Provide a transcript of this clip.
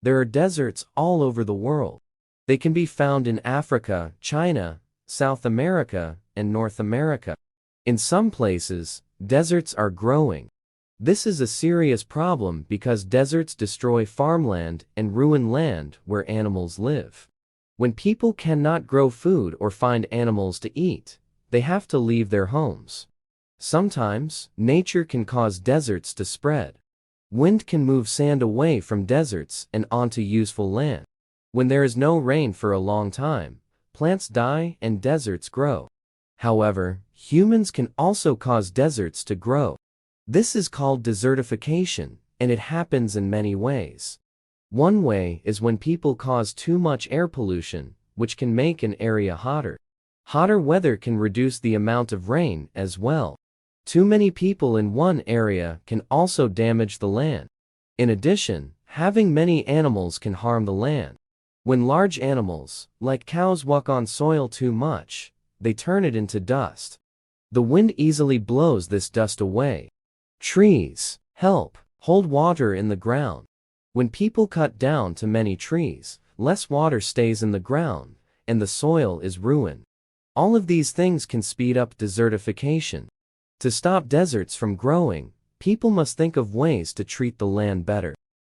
There are deserts all over the world. They can be found in Africa, China, South America, and North America. In some places, deserts are growing. This is a serious problem because deserts destroy farmland and ruin land where animals live. When people cannot grow food or find animals to eat, they have to leave their homes. Sometimes, nature can cause deserts to spread. Wind can move sand away from deserts and onto useful land. When there is no rain for a long time, plants die and deserts grow. However, humans can also cause deserts to grow. This is called desertification, and it happens in many ways. One way is when people cause too much air pollution, which can make an area hotter. Hotter weather can reduce the amount of rain as well. Too many people in one area can also damage the land. In addition, having many animals can harm the land. When large animals, like cows, walk on soil too much, they turn it into dust. The wind easily blows this dust away. Trees help hold water in the ground. When people cut down too many trees, less water stays in the ground, and the soil is ruined. All of these things can speed up desertification. To stop deserts from growing, people must think of ways to treat the land better.